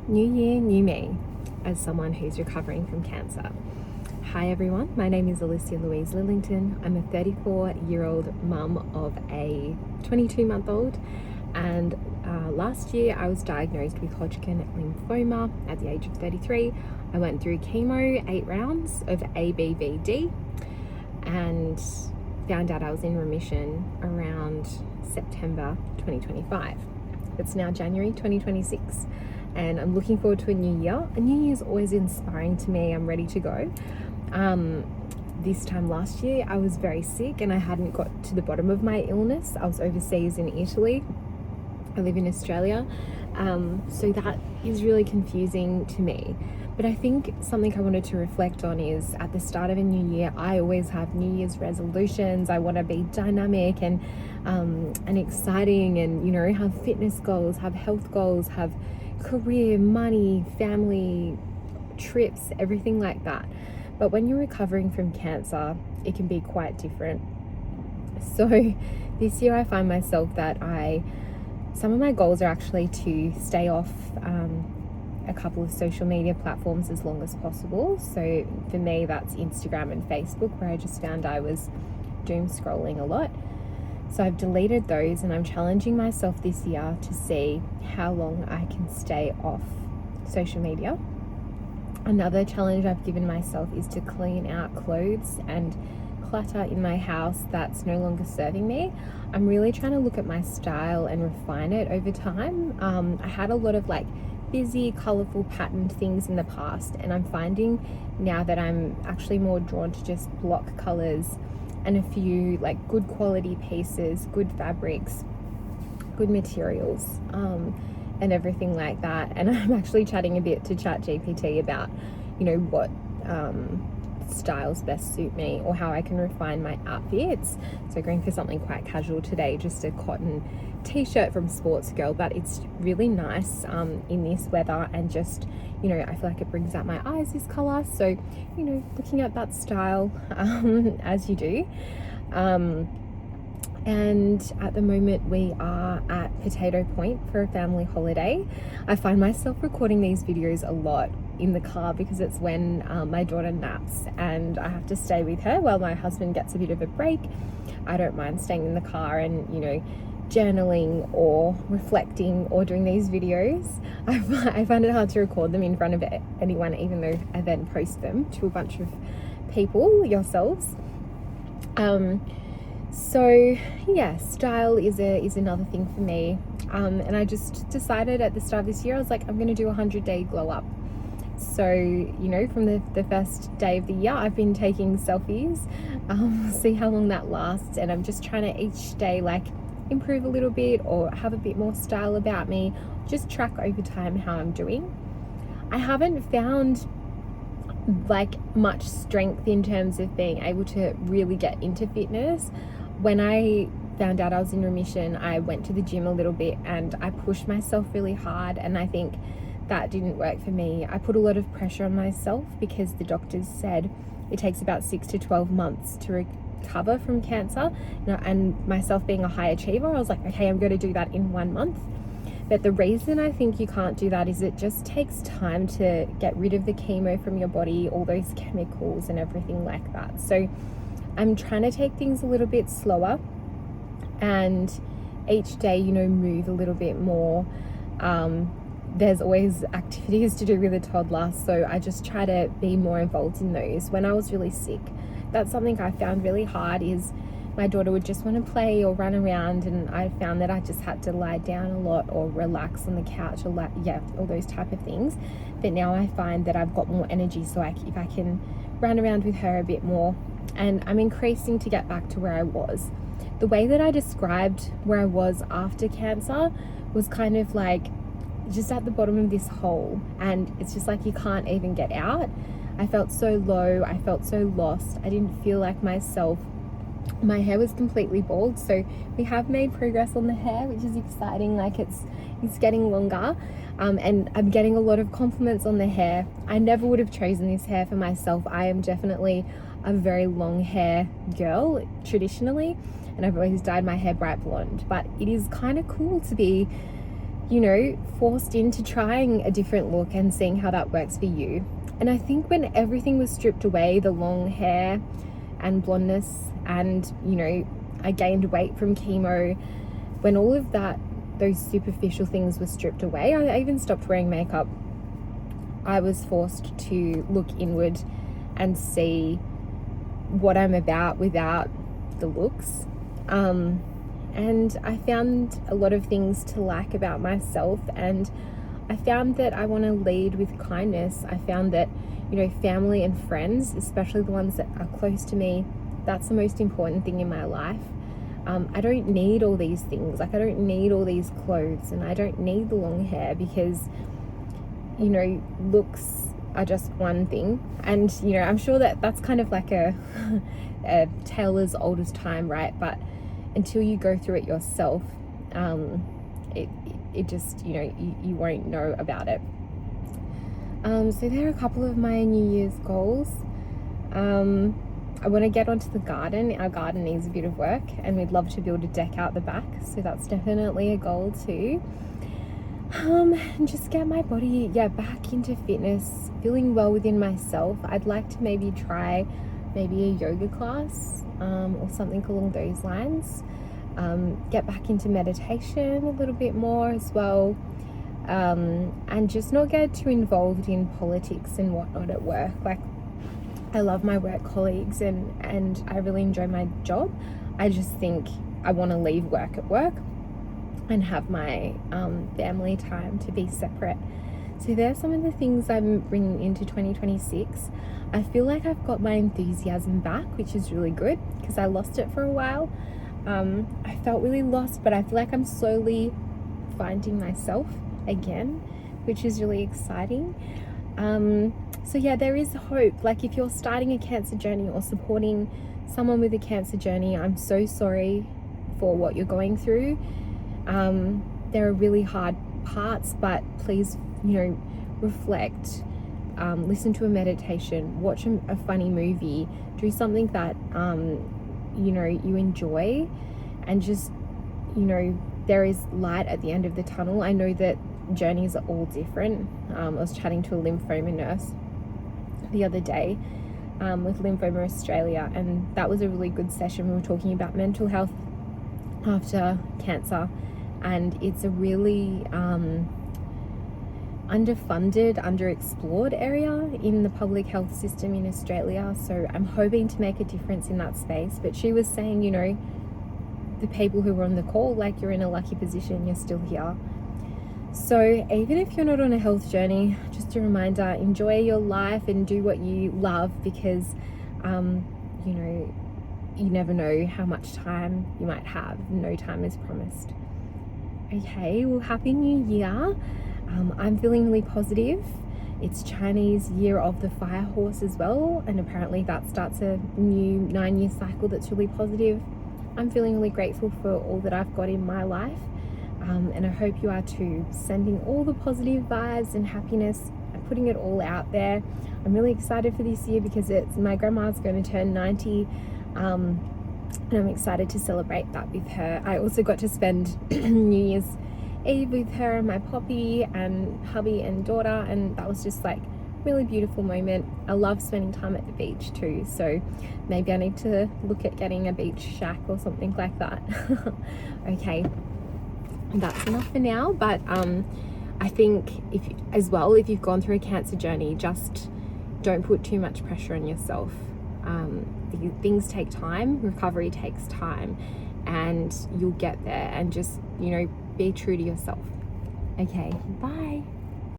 New year, new me, as someone who's recovering from cancer. Hi everyone, my name is Alicia Louise Lillington. I'm a 34-year-old mum of a 22-month-old, and last year I was diagnosed with Hodgkin lymphoma at the age of 33. I went through chemo, 8 rounds of ABVD, and found out I was in remission around September 2025. It's now January 2026. And I'm looking forward to a new year. A new year's always inspiring to me. I'm ready to go. This time last year, I was very sick and I hadn't got to the bottom of my illness. I was overseas in Italy. I live in Australia. So that is really confusing to me. But I think something I wanted to reflect on is at the start of a new year, I always have New Year's resolutions. I want to be dynamic and exciting and, have fitness goals, have health goals, have career, money, family, trips, everything like that. But when you're recovering from cancer, it can be quite different. So this year I find myself that some of my goals are actually to stay off a couple of social media platforms as long as possible. So for me, that's Instagram and Facebook, where I just found I was doom scrolling a lot. So I've deleted those, and I'm challenging myself this year to see how long I can stay off social media. Another challenge I've given myself is to clean out clothes and clutter in my house that's no longer serving me. I'm really trying to look at my style and refine it over time. I had a lot of busy, colorful, patterned things in the past, and I'm finding now that I'm actually more drawn to just block colors and a few good quality pieces, good fabrics, good materials, and everything like that. And I'm actually chatting a bit to ChatGPT about, what styles best suit me or how I can refine my outfits. So going for something quite casual today, just a cotton t-shirt from Sports Girl, but it's really nice in this weather, and just I feel like it brings out my eyes, this color. So looking at that style as you do. And at the moment we are at Potato Point for a family holiday. I find myself recording these videos a lot in the car because it's when my daughter naps and I have to stay with her while my husband gets a bit of a break. I don't mind staying in the car and journaling or reflecting or doing these videos. I find it hard to record them in front of anyone, even though I then post them to a bunch of people, yourselves. So yeah, style is another thing for me. And I just decided at the start of this year, I was like, I'm going to do a 100-day glow up. So, from the first day of the year, I've been taking selfies, see how long that lasts. And I'm just trying to each day, improve a little bit or have a bit more style about me, just track over time how I'm doing. I haven't found much strength in terms of being able to really get into fitness. When I found out I was in remission, I went to the gym a little bit and I pushed myself really hard, and I think that didn't work for me. I put a lot of pressure on myself because the doctors said it takes about 6 to 12 months to recover from cancer, and myself being a high achiever, I was like, okay, I'm going to do that in 1 month. But the reason I think you can't do that is it just takes time to get rid of the chemo from your body, all those chemicals and everything like that. So I'm trying to take things a little bit slower, and each day, move a little bit more. There's always activities to do with a toddler, so I just try to be more involved in those. When I was really sick, that's something I found really hard, is my daughter would just want to play or run around, and I found that I just had to lie down a lot or relax on the couch or all those type of things. But now I find that I've got more energy, so if I can run around with her a bit more, and I'm increasing to get back to where I was. The way that I described where I was after cancer was kind of just at the bottom of this hole, and it's just you can't even get out. I felt so low, I felt so lost, I didn't feel like myself. My hair was completely bald, so we have made progress on the hair, which is exciting. It's getting longer, and I'm getting a lot of compliments on the hair. I never would have chosen this hair for myself. I am definitely a very long hair girl traditionally, and I've always dyed my hair bright blonde, but it is kind of cool to be forced into trying a different look and seeing how that works for you. And I think when everything was stripped away, the long hair and blondness, and I gained weight from chemo, when all of that, those superficial things were stripped away, I even stopped wearing makeup. I was forced to look inward and see what I'm about without the looks. And I found a lot of things to like about myself, and I found that I want to lead with kindness. I found that, family and friends, especially the ones that are close to me, that's the most important thing in my life. I don't need all these things. Like, I don't need all these clothes, and I don't need the long hair, because, looks are just one thing. And, I'm sure that that's kind of like a tale as old as time, right? But until you go through it yourself, it just, you won't know about it. So there are a couple of my New Year's goals. I want to get onto the garden. Our garden needs a bit of work, and we'd love to build a deck out the back. So that's definitely a goal too. And just get my body, back into fitness, feeling well within myself. I'd like to maybe try a yoga class, or something along those lines. Get back into meditation a little bit more as well. And just not get too involved in politics and whatnot at work. Like, I love my work colleagues and I really enjoy my job. I just think I want to leave work at work and have my family time to be separate. So there's some of the things I'm bringing into 2026. I feel like I've got my enthusiasm back, which is really good, because I lost it for a while. I felt really lost, but I feel like I'm slowly finding myself again, which is really exciting. So there is hope. Like, if you're starting a cancer journey or supporting someone with a cancer journey, I'm so sorry for what you're going through. There are really hard parts, but please, reflect, listen to a meditation, watch a funny movie, do something that, you enjoy, and just, there is light at the end of the tunnel. I know that journeys are all different. I was chatting to a lymphoma nurse the other day with Lymphoma Australia, and that was a really good session. We were talking about mental health after cancer, and it's a really underfunded, underexplored area in the public health system in Australia. So I'm hoping to make a difference in that space. But she was saying, the people who were on the call, like, you're in a lucky position, you're still here. So even if you're not on a health journey, just a reminder, enjoy your life and do what you love, because you never know how much time you might have. No time is promised. Okay, well, Happy New Year. I'm feeling really positive. It's Chinese Year of the Fire Horse as well, and apparently that starts a new 9-year cycle that's really positive. I'm feeling really grateful for all that I've got in my life. And I hope you are too, sending all the positive vibes and happiness and putting it all out there. I'm really excited for this year because my grandma's going to turn 90, and I'm excited to celebrate that with her. I also got to spend New Year's Eve with her and my poppy and hubby and daughter, and that was just like really beautiful moment. I love spending time at the beach too, so maybe I need to look at getting a beach shack or something like that. Okay, that's enough for now. But I think if you've gone through a cancer journey, just don't put too much pressure on yourself. Things take time, recovery takes time, and you'll get there. And just be true to yourself. Okay, bye.